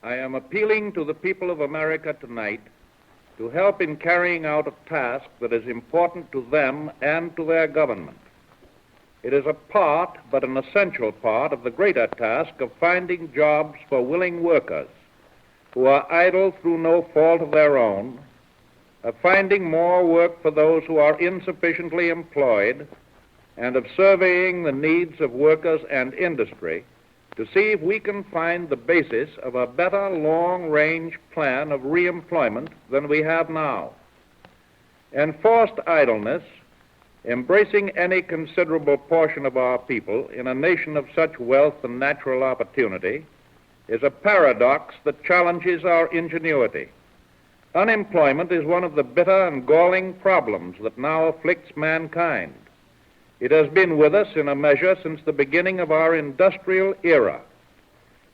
I am appealing to the people of America tonight to help in carrying out a task that is important to them and to their government. It is a part, but an essential part, of the greater task of finding jobs for willing workers who are idle through no fault of their own, of finding more work for those who are insufficiently employed, and of surveying the needs of workers and industry to see if we can find the basis of a better long-range plan of reemployment than we have now. Enforced idleness, embracing any considerable portion of our people in a nation of such wealth and natural opportunity, is a paradox that challenges our ingenuity. Unemployment is one of the bitter and galling problems that now afflicts mankind. It has been with us in a measure since the beginning of our industrial era.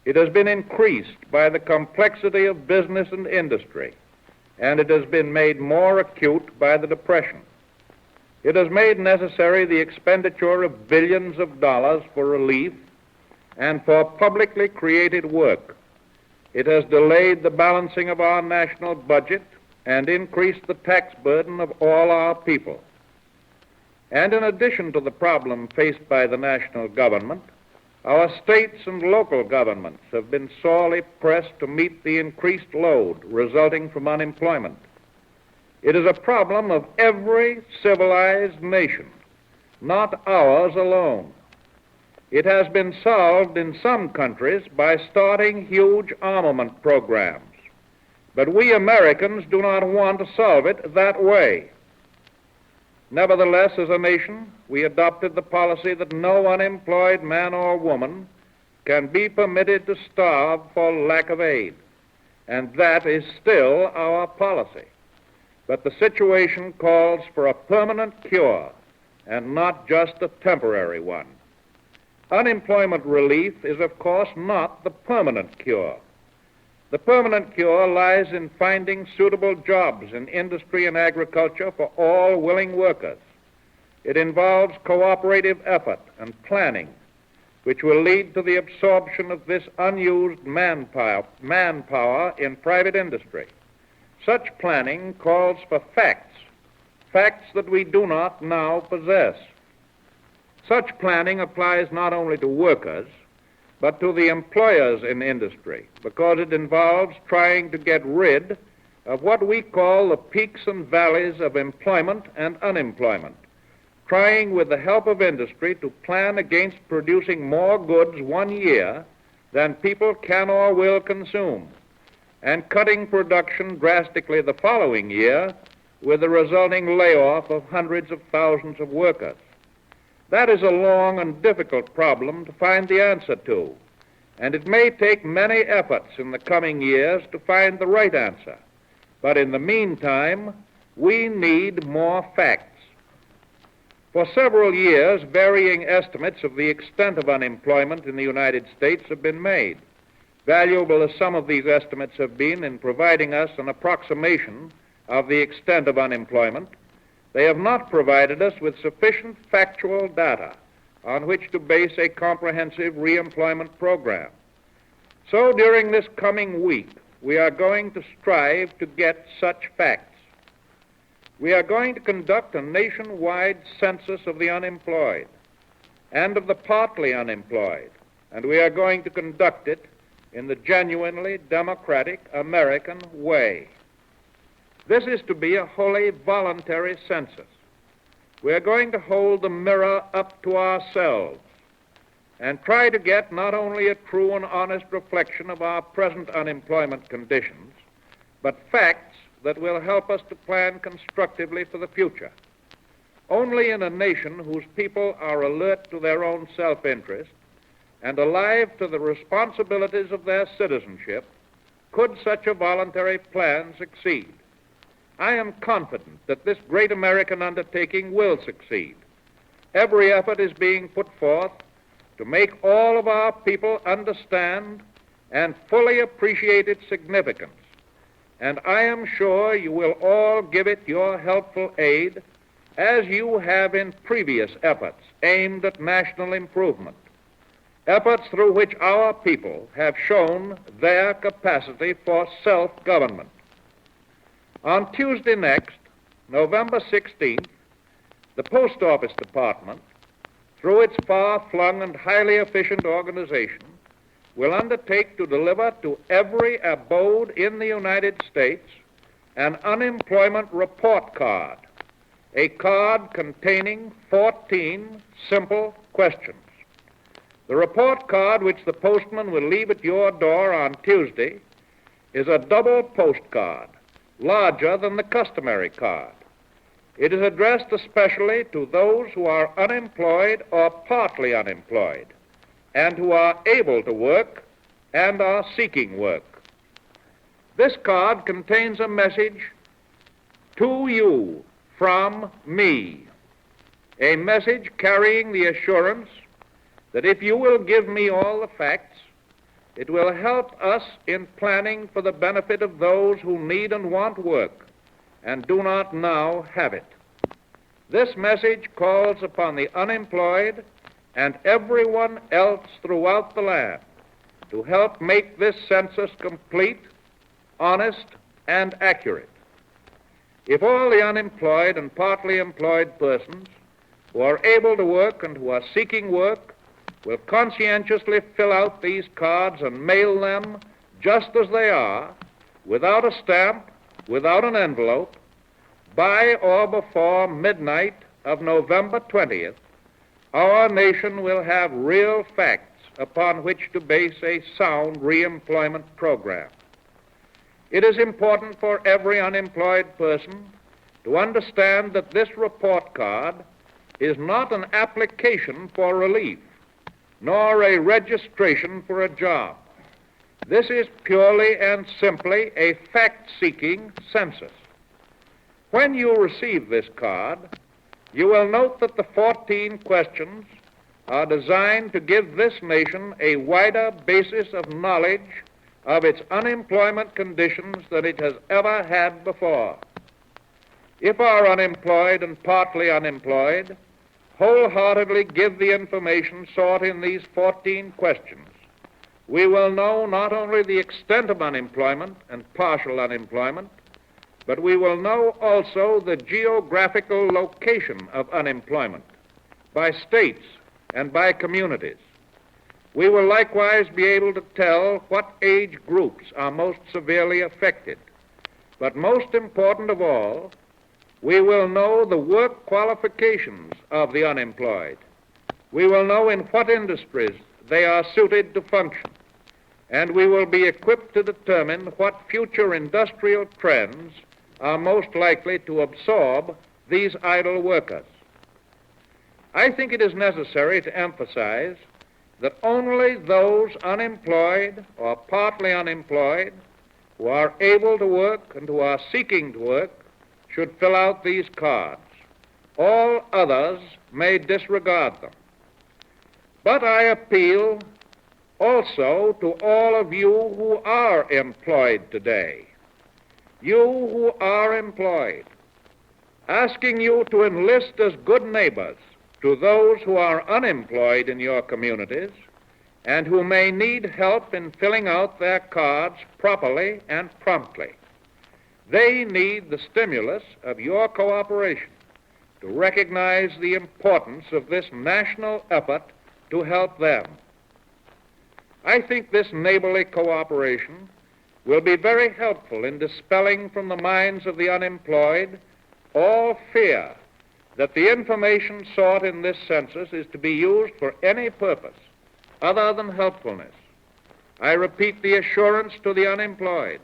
It has been increased by the complexity of business and industry, and it has been made more acute by the Depression. It has made necessary the expenditure of billions of dollars for relief and for publicly created work. It has delayed the balancing of our national budget and increased the tax burden of all our people. And in addition to the problem faced by the national government, our states and local governments have been sorely pressed to meet the increased load resulting from unemployment. It is a problem of every civilized nation, not ours alone. It has been solved in some countries by starting huge armament programs, but we Americans do not want to solve it that way. Nevertheless, as a nation, we adopted the policy that no unemployed man or woman can be permitted to starve for lack of aid, and that is still our policy. But the situation calls for a permanent cure and not just a temporary one. Unemployment relief is, of course, not the permanent cure. The permanent cure lies in finding suitable jobs in industry and agriculture for all willing workers. It involves cooperative effort and planning, which will lead to the absorption of this unused manpower in private industry. Such planning calls for facts that we do not now possess. Such planning applies not only to workers, but to the employers in industry, because it involves trying to get rid of what we call the peaks and valleys of employment and unemployment, trying with the help of industry to plan against producing more goods one year than people can or will consume, and cutting production drastically the following year with the resulting layoff of hundreds of thousands of workers. That is a long and difficult problem to find the answer to, and it may take many efforts in the coming years to find the right answer. But in the meantime, we need more facts. For several years, varying estimates of the extent of unemployment in the United States have been made. Valuable as some of these estimates have been in providing us an approximation of the extent of unemployment, they have not provided us with sufficient factual data on which to base a comprehensive reemployment program. So during this coming week, we are going to strive to get such facts. We are going to conduct a nationwide census of the unemployed and of the partly unemployed, and we are going to conduct it in the genuinely democratic American way. This is to be a wholly voluntary census. We are going to hold the mirror up to ourselves and try to get not only a true and honest reflection of our present unemployment conditions, but facts that will help us to plan constructively for the future. Only in a nation whose people are alert to their own self-interest and alive to the responsibilities of their citizenship could such a voluntary plan succeed. I am confident that this great American undertaking will succeed. Every effort is being put forth to make all of our people understand and fully appreciate its significance, and I am sure you will all give it your helpful aid as you have in previous efforts aimed at national improvement. efforts through which our people have shown their capacity for self-government. On Tuesday next, November 16th, the Post Office Department, through its far-flung and highly efficient organization, will undertake to deliver to every abode in the United States an unemployment report card, a card containing 14 simple questions. The report card, which the postman will leave at your door on Tuesday, is a double postcard, larger than the customary card. It is addressed especially to those who are unemployed or partly unemployed, and who are able to work and are seeking work. This card contains a message to you from me, a message carrying the assurance that if you will give me all the facts, it will help us in planning for the benefit of those who need and want work and do not now have it. This message calls upon the unemployed and everyone else throughout the land to help make this census complete, honest, and accurate. If all the unemployed and partly employed persons who are able to work and who are seeking work will conscientiously fill out these cards and mail them just as they are, without a stamp, without an envelope, by or before midnight of November 20th, our nation will have real facts upon which to base a sound reemployment program. It is important for every unemployed person to understand that this report card is not an application for relief, nor a registration for a job. This is purely and simply a fact-seeking census. When you receive this card, you will note that the 14 questions are designed to give this nation a wider basis of knowledge of its unemployment conditions than it has ever had before. If our unemployed and partly unemployed wholeheartedly give the information sought in these 14 questions, we will know not only the extent of unemployment and partial unemployment, but we will know also the geographical location of unemployment by states and by communities. We will likewise be able to tell what age groups are most severely affected. But most important of all, we will know the work qualifications of the unemployed. We will know in what industries they are suited to function. And we will be equipped to determine what future industrial trends are most likely to absorb these idle workers. I think it is necessary to emphasize that only those unemployed or partly unemployed who are able to work and who are seeking to work should fill out these cards. All others may disregard them. But I appeal also to all of you who are employed today, you who are employed, asking you to enlist as good neighbors to those who are unemployed in your communities and who may need help in filling out their cards properly and promptly. They need the stimulus of your cooperation to recognize the importance of this national effort to help them. I think this neighborly cooperation will be very helpful in dispelling from the minds of the unemployed all fear that the information sought in this census is to be used for any purpose other than helpfulness. I repeat the assurance to the unemployed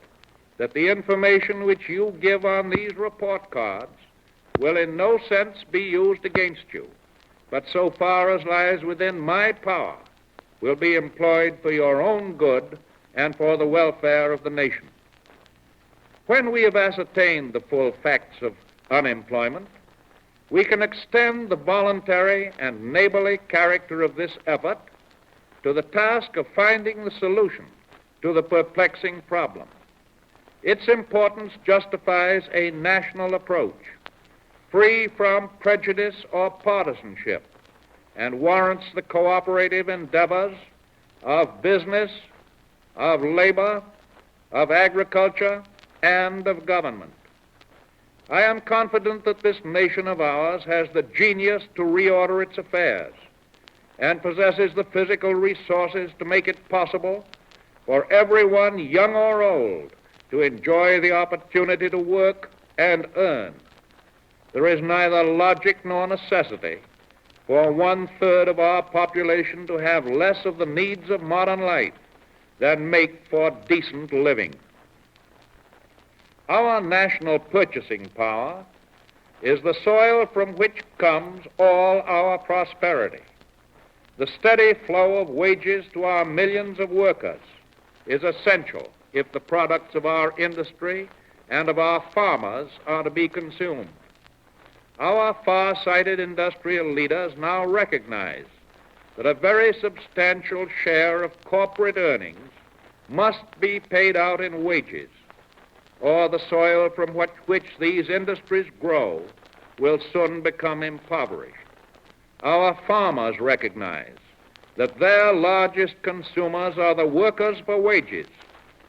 that the information which you give on these report cards will in no sense be used against you, but so far as lies within my power, will be employed for your own good and for the welfare of the nation. When we have ascertained the full facts of unemployment, we can extend the voluntary and neighborly character of this effort to the task of finding the solution to the perplexing problem. Its importance justifies a national approach, free from prejudice or partisanship, and warrants the cooperative endeavors of business, of labor, of agriculture, and of government. I am confident that this nation of ours has the genius to reorder its affairs and possesses the physical resources to make it possible for everyone, young or old, to enjoy the opportunity to work and earn. There is neither logic nor necessity for 1/3 of our population to have less of the needs of modern life than make for decent living. Our national purchasing power is the soil from which comes all our prosperity. The steady flow of wages to our millions of workers is essential if the products of our industry and of our farmers are to be consumed. Our far-sighted industrial leaders now recognize that a very substantial share of corporate earnings must be paid out in wages, or the soil from which these industries grow will soon become impoverished. Our farmers recognize that their largest consumers are the workers for wages,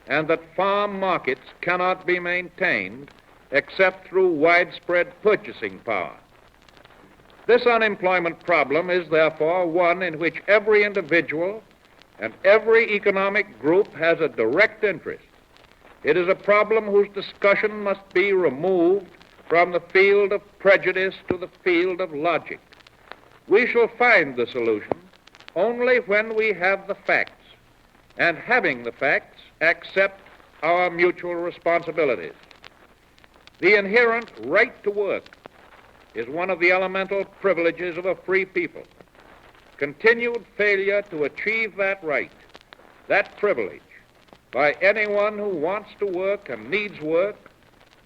and that farm markets cannot be maintained except through widespread purchasing power. This unemployment problem is therefore one in which every individual and every economic group has a direct interest. It is a problem whose discussion must be removed from the field of prejudice to the field of logic. We shall find the solution only when we have the facts, and having the facts, accept our mutual responsibilities. The inherent right to work is one of the elemental privileges of a free people. Continued failure to achieve that right, that privilege, by anyone who wants to work and needs work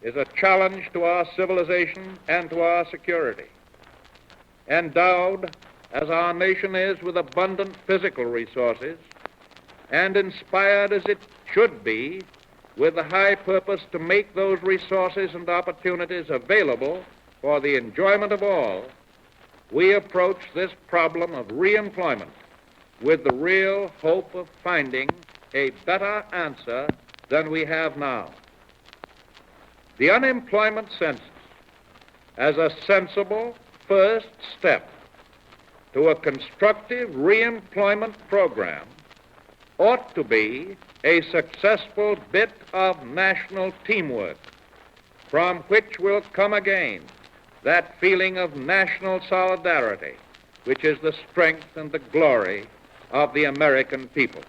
is a challenge to our civilization and to our security. Endowed, as our nation is, with abundant physical resources, and inspired as it should be with the high purpose to make those resources and opportunities available for the enjoyment of all, we approach this problem of reemployment with the real hope of finding a better answer than we have now. The unemployment census, as a sensible first step to a constructive reemployment program, ought to be a successful bit of national teamwork from which will come again that feeling of national solidarity which is the strength and the glory of the American people.